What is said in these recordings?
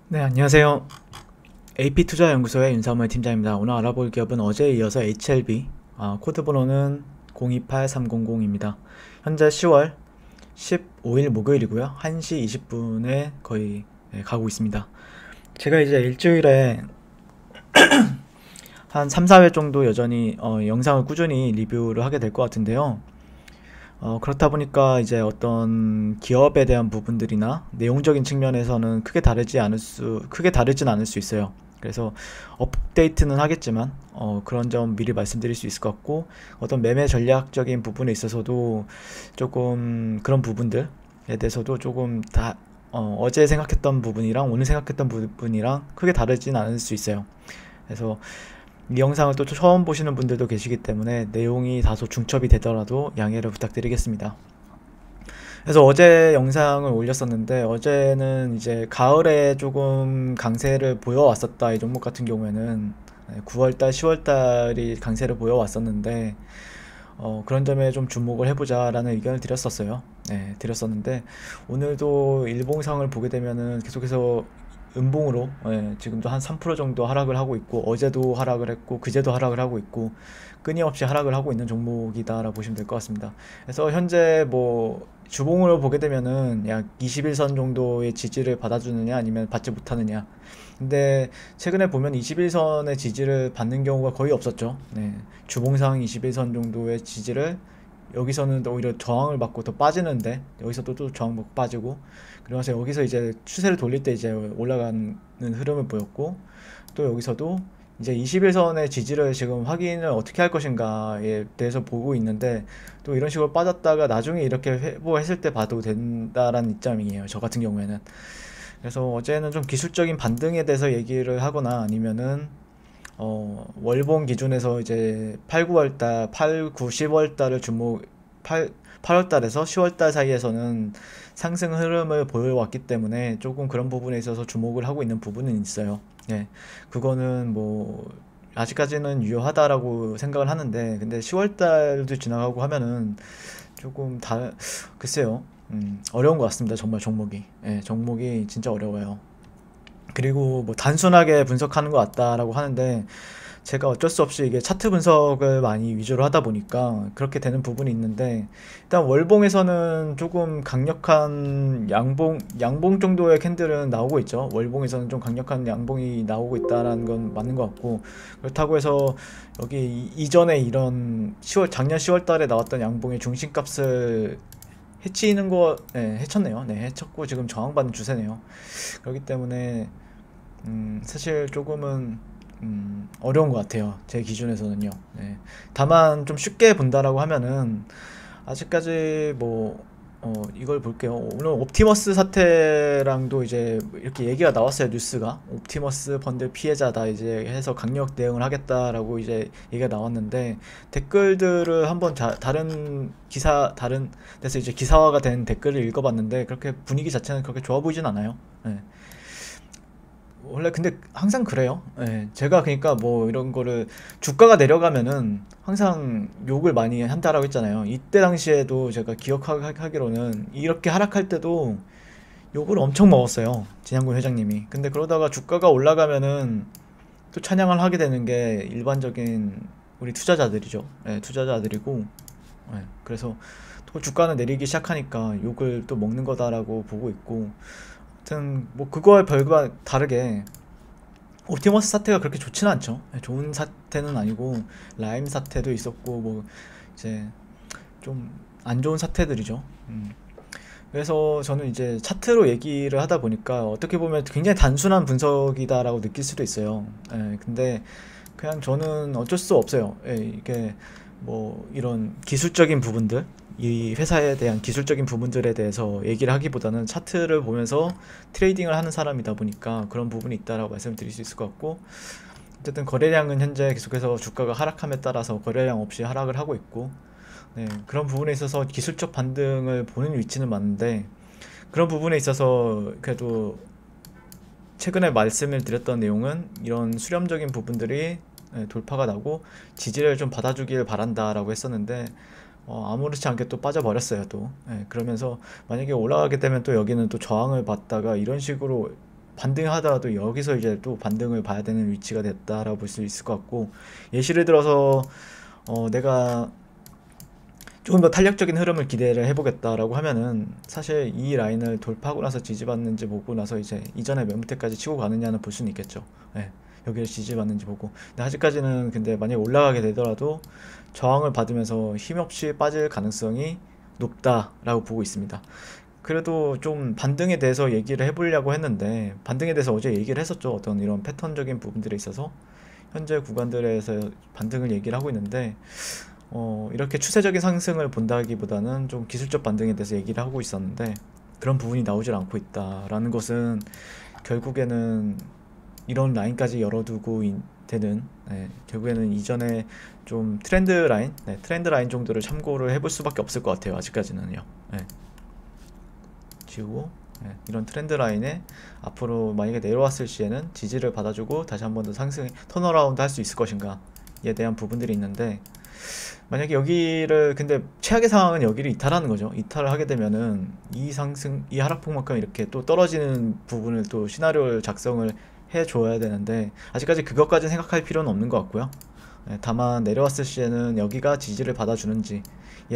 네, 안녕하세요. AP투자연구소의 윤사무엘 팀장입니다. 오늘 알아볼 기업은 어제에 이어서 HLB, 코드 번호는 028300입니다. 현재 10월 15일 목요일이고요. 1시 20분에 거의 가고 있습니다. 제가 이제 일주일에 한 3, 4회 정도 여전히 영상을 꾸준히 리뷰를 하게 될 것 같은데요. 그렇다 보니까 이제 어떤 기업에 대한 부분들이나 내용적인 측면에서는 크게 다르진 않을 수 있어요. 그래서 업데이트는 하겠지만, 그런 점 미리 말씀드릴 수 있을 것 같고, 어떤 매매 전략적인 부분에 있어서도 조금 그런 부분들에 대해서도 조금 어제 생각했던 부분이랑 오늘 생각했던 부분이랑 크게 다르진 않을 수 있어요. 그래서 이 영상을 또 처음 보시는 분들도 계시기 때문에 내용이 다소 중첩이 되더라도 양해를 부탁드리겠습니다. 그래서 어제 영상을 올렸었는데, 어제는 이제 가을에 조금 강세를 보여왔었다. 이 종목 같은 경우에는 9월달, 10월달이 강세를 보여왔었는데, 그런 점에 좀 주목을 해보자라는 의견을 드렸었어요. 네, 드렸었는데 오늘도 일봉상을 보게 되면은 계속해서 음봉으로, 지금도 한 3% 정도 하락을 하고 있고, 어제도 하락을 했고 그제도 하락을 하고 있고, 끊임없이 하락을 하고 있는 종목이다라고 보시면 될 것 같습니다. 그래서 현재 뭐 주봉으로 보게 되면은 약 21선 정도의 지지를 받아주느냐 아니면 받지 못하느냐. 근데 최근에 보면 21선의 지지를 받는 경우가 거의 없었죠. 네. 주봉상 21선 정도의 지지를, 여기서는 오히려 저항을 받고 더 빠지는데 여기서도 또 저항 받고 빠지고, 그래서 여기서 이제 추세를 돌릴 때 이제 올라가는 흐름을 보였고, 또 여기서도 이제 21선의 지지를 지금 확인을 어떻게 할 것인가에 대해서 보고 있는데, 또 이런 식으로 빠졌다가 나중에 이렇게 회복했을 때 봐도 된다라는 입장이에요, 저 같은 경우에는. 그래서 어제는 좀 기술적인 반등에 대해서 얘기를 하거나, 아니면은 월봉 기준에서 이제 8, 9월달, 8, 9, 10월달을 8월달에서 10월달 사이에서는 상승 흐름을 보여왔기 때문에 조금 그런 부분에 있어서 주목을 하고 있는 부분은 있어요. 예, 그거는 뭐 아직까지는 유효하다라고 생각을 하는데, 근데 10월달도 지나가고 하면은 조금 글쎄요. 어려운 것 같습니다. 정말 종목이. 예, 종목이 진짜 어려워요. 그리고 뭐 단순하게 분석하는 것 같다라고 하는데, 제가 어쩔 수 없이 이게 차트 분석을 많이 위주로 하다 보니까 그렇게 되는 부분이 있는데, 일단 월봉에서는 조금 강력한 양봉 정도의 캔들은 나오고 있죠. 월봉에서는 좀 강력한 양봉이 나오고 있다는 건 맞는 것 같고, 그렇다고 해서 여기 이전에 이런 작년 10월 달에 나왔던 양봉의 중심값을 해치는 거, 네, 해쳤네요. 네, 해쳤고 지금 저항받는 추세네요. 그렇기 때문에 사실 조금은 어려운 것 같아요. 제 기준에서는요. 네. 다만 좀 쉽게 본다라고 하면은, 아직까지 뭐 이걸 볼게요. 오늘 옵티머스 사태랑도 이제 이렇게 얘기가 나왔어요. 뉴스가 옵티머스 펀드 피해자다 이제 해서 강력 대응을 하겠다라고 이제 얘기가 나왔는데, 댓글들을 한번 다른 데서 이제 기사화가 된 댓글을 읽어봤는데, 그렇게 분위기 자체는 그렇게 좋아 보이진 않아요. 네. 원래 근데 항상 그래요. 예, 제가 그러니까 뭐 이런 거를 주가가 내려가면은 항상 욕을 많이 한다라고 했잖아요. 이때 당시에도 제가 기억하기로는 이렇게 하락할 때도 욕을 엄청 먹었어요, 진양군 회장님이. 근데 그러다가 주가가 올라가면은 또 찬양을 하게 되는 게 일반적인 우리 투자자들이죠. 예, 투자자들이고, 그래서 또 주가는 내리기 시작하니까 욕을 또 먹는 거다라고 보고 있고, 하여튼 뭐 그거와 별과 다르게 옵티머스 사태가 그렇게 좋지는 않죠. 좋은 사태는 아니고, 라임 사태도 있었고, 뭐 이제 좀 안 좋은 사태들이죠. 그래서 저는 이제 차트로 얘기를 하다 보니까 어떻게 보면 굉장히 단순한 분석이다라고 느낄 수도 있어요. 근데 그냥 저는 어쩔 수 없어요. 이게 뭐 이런 기술적인 부분들, 이 회사에 대한 기술적인 부분들에 대해서 얘기를 하기보다는 차트를 보면서 트레이딩을 하는 사람이다 보니까 그런 부분이 있다라고 말씀드릴 수 있을 것 같고, 어쨌든 거래량은 현재 계속해서 주가가 하락함에 따라서 거래량 없이 하락을 하고 있고, 네, 그런 부분에 있어서 기술적 반등을 보는 위치는 맞는데, 그런 부분에 있어서 그래도 최근에 말씀을 드렸던 내용은 이런 수렴적인 부분들이 돌파가 나고 지지를 좀 받아주길 바란다라고 했었는데, 아무렇지 않게 또 빠져버렸어요 또. 그러면서 만약에 올라가게 되면 또 여기는 또 저항을 받다가 이런 식으로 반등하더라도 여기서 이제 또 반등을 봐야 되는 위치가 됐다라고 볼 수 있을 것 같고, 예시를 들어서 내가 조금 더 탄력적인 흐름을 기대를 해보겠다라고 하면은 사실 이 라인을 돌파하고 나서 지지받는지 보고 나서 이제 이전에 매물대까지 치고 가느냐는 볼 수는 있겠죠. 예, 여기를 지지받는지 보고. 근데 아직까지는 근데 만약에 올라가게 되더라도 저항을 받으면서 힘없이 빠질 가능성이 높다라고 보고 있습니다. 그래도 좀 반등에 대해서 얘기를 해보려고 했는데, 반등에 대해서 어제 얘기를 했었죠. 어떤 이런 패턴적인 부분들에 있어서 현재 구간들에서 반등을 얘기를 하고 있는데, 이렇게 추세적인 상승을 본다기보다는 좀 기술적 반등에 대해서 얘기를 하고 있었는데, 그런 부분이 나오질 않고 있다라는 것은 결국에는 이런 라인까지 열어두고 되는, 결국에는 이전에 좀 트렌드 라인, 트렌드 라인 정도를 참고를 해볼 수밖에 없을 것 같아요. 아직까지는요. 지우고, 이런 트렌드 라인에 앞으로 만약에 내려왔을 시에는 지지를 받아주고 다시 한 번 더 상승 턴어라운드 할 수 있을 것인가에 대한 부분들이 있는데, 만약에 여기를, 근데 최악의 상황은 여기를 이탈하는 거죠. 이탈을 하게 되면은 이 상승, 이 하락폭만큼 이렇게 또 떨어지는 부분을 또 시나리오를 작성을 해줘야 되는데, 아직까지 그것까지 생각할 필요는 없는 것 같고요. 다만 내려왔을 시에는 여기가 지지를 받아주는지에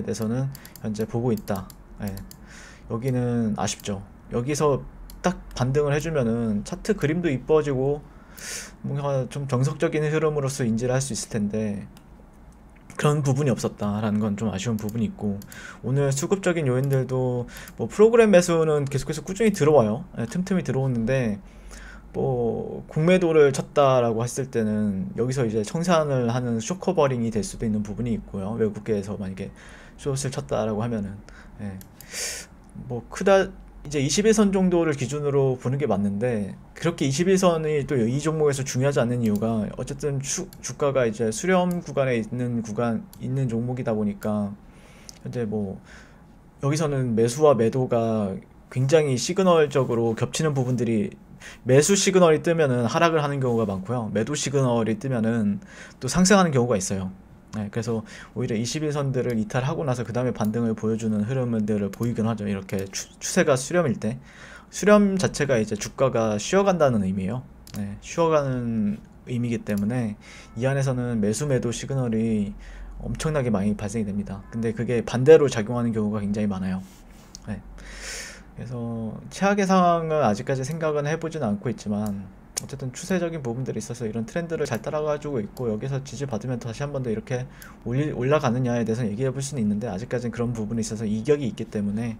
대해서는 현재 보고 있다. 여기는 아쉽죠. 여기서 딱 반등을 해주면은 차트 그림도 이뻐지고 뭔가 좀 정석적인 흐름으로서 인지를 할 수 있을 텐데, 그런 부분이 없었다라는 건 좀 아쉬운 부분이 있고, 오늘 수급적인 요인들도 뭐 프로그램 매수는 계속해서 꾸준히 들어와요. 틈틈이 들어오는데, 뭐 공매도를 쳤다라고 했을 때는 여기서 이제 청산을 하는 숏커버링이 될 수도 있는 부분이 있고요. 외국계에서 만약에 숏을 쳤다라고 하면은, 뭐 크다, 이제 21선 정도를 기준으로 보는 게 맞는데, 그렇게 21선이 또 이 종목에서 중요하지 않는 이유가, 어쨌든 주가가 이제 수렴 구간에 있는 종목이다 보니까, 현재 뭐 여기서는 매수와 매도가 굉장히 시그널적으로 겹치는 부분들이, 매수 시그널이 뜨면은 하락을 하는 경우가 많고요, 매도 시그널이 뜨면은 또 상승하는 경우가 있어요. 그래서 오히려 21선들을 이탈하고 나서 그 다음에 반등을 보여주는 흐름들을 보이긴 하죠. 이렇게 추세가 수렴일 때, 수렴 자체가 이제 주가가 쉬어간다는 의미예요. 쉬어가는 의미이기 때문에 이 안에서는 매수 매도 시그널이 엄청나게 많이 발생이 됩니다. 근데 그게 반대로 작용하는 경우가 굉장히 많아요. 그래서 최악의 상황은 아직까지 생각은 해보진 않고 있지만, 어쨌든 추세적인 부분들이 있어서 이런 트렌드를 잘 따라가지고 있고, 여기서 지지받으면 다시 한 번 더 이렇게 올라가느냐에 대해서 얘기해 볼 수는 있는데, 아직까지는 그런 부분에 있어서 이격이 있기 때문에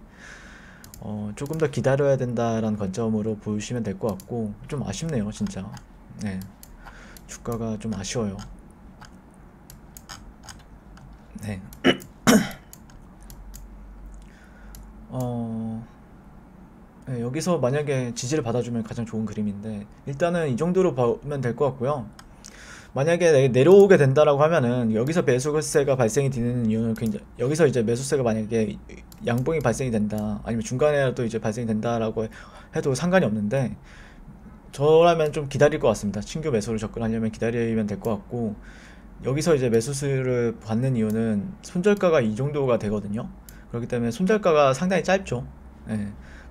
조금 더 기다려야 된다라는 관점으로 보시면 될 것 같고, 좀 아쉽네요 진짜. 주가가 좀 아쉬워요. 여기서 만약에 지지를 받아주면 가장 좋은 그림인데, 일단은 이 정도로 보면 될 것 같고요. 만약에 내려오게 된다라고 하면은 여기서 매수세가 발생이 되는 이유는, 여기서 이제 매수세가 만약에 양봉이 발생이 된다, 아니면 중간에라도 이제 발생이 된다라고 해도 상관이 없는데, 저라면 좀 기다릴 것 같습니다. 신규 매수를 접근하려면 기다리면 될 것 같고, 여기서 이제 매수세를 받는 이유는 손절가가 이 정도가 되거든요. 그렇기 때문에 손절가가 상당히 짧죠.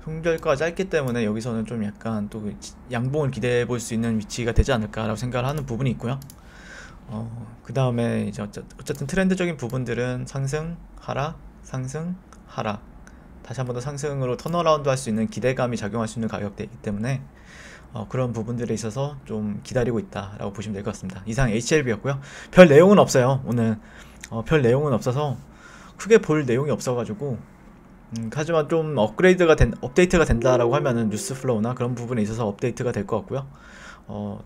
손절가가 짧기 때문에 여기서는 좀 약간 또 양봉을 기대해 볼 수 있는 위치가 되지 않을까라고 생각을 하는 부분이 있고요. 그 다음에 이제 어쨌든 트렌드적인 부분들은 상승, 하락, 상승, 하락, 다시 한 번 더 상승으로 턴어라운드 할 수 있는 기대감이 작용할 수 있는 가격대이기 때문에 그런 부분들에 있어서 좀 기다리고 있다라고 보시면 될 것 같습니다. 이상 HLB였고요. 별 내용은 없어요. 오늘 별 내용은 없어서, 크게 볼 내용이 없어가지고, 하지만 좀 업데이트가 된다라고 하면은 뉴스 플로우나 그런 부분에 있어서 업데이트가 될 것 같고요.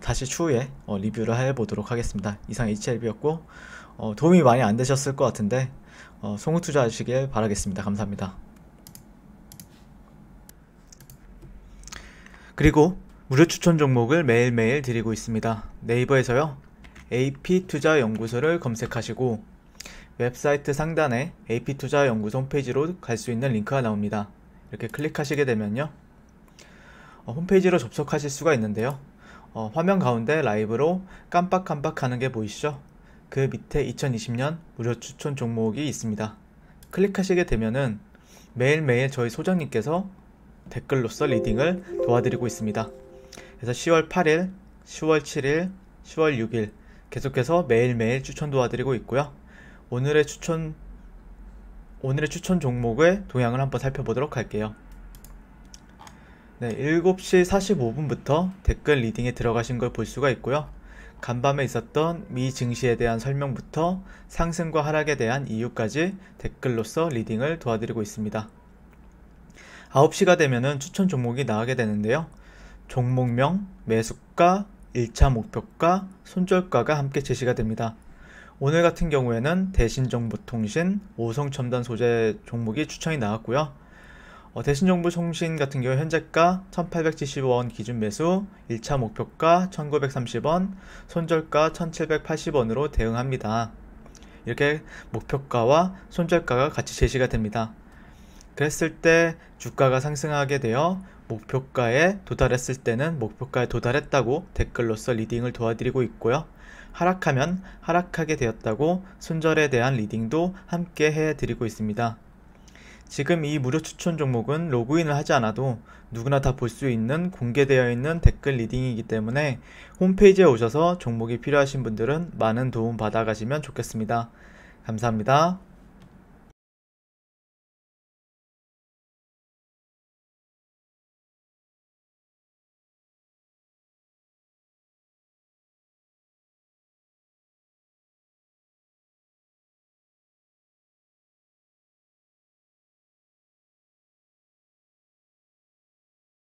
다시 추후에 리뷰를 해보도록 하겠습니다. 이상 HLB였고, 도움이 많이 안 되셨을 것 같은데 송후 투자하시길 바라겠습니다. 감사합니다. 그리고 무료 추천 종목을 매일매일 드리고 있습니다. 네이버에서요, AP투자연구소를 검색하시고 웹사이트 상단에 AP투자연구소 홈페이지로 갈 수 있는 링크가 나옵니다. 이렇게 클릭하시게 되면요, 홈페이지로 접속하실 수가 있는데요, 화면 가운데 라이브로 깜빡깜빡 하는 게 보이시죠? 그 밑에 2020년 무료 추천 종목이 있습니다. 클릭하시게 되면은 매일매일 저희 소장님께서 댓글로서 리딩을 도와드리고 있습니다. 그래서 10월 8일, 10월 7일, 10월 6일 계속해서 매일매일 추천 도와드리고 있고요. 오늘의 추천 종목의 동향을 한번 살펴보도록 할게요. 네, 7시 45분부터 댓글 리딩에 들어가신 걸 볼 수가 있고요. 간밤에 있었던 미 증시에 대한 설명부터 상승과 하락에 대한 이유까지 댓글로서 리딩을 도와드리고 있습니다. 9시가 되면은 추천 종목이 나가게 되는데요. 종목명, 매수가, 1차 목표가, 손절가가 함께 제시가 됩니다. 오늘 같은 경우에는 대신정보통신, 오성첨단 소재 종목이 추천이 나왔고요. 대신정보통신 같은 경우 현재가 1870원 기준 매수, 1차 목표가 1930원, 손절가 1780원으로 대응합니다. 이렇게 목표가와 손절가가 같이 제시가 됩니다. 그랬을 때 주가가 상승하게 되어 목표가에 도달했을 때는 목표가에 도달했다고 댓글로서 리딩을 도와드리고 있고요. 하락하면 하락하게 되었다고 손절에 대한 리딩도 함께 해드리고 있습니다. 지금 이 무료 추천 종목은 로그인을 하지 않아도 누구나 다 볼 수 있는 공개되어 있는 댓글 리딩이기 때문에 홈페이지에 오셔서 종목이 필요하신 분들은 많은 도움 받아 가시면 좋겠습니다. 감사합니다.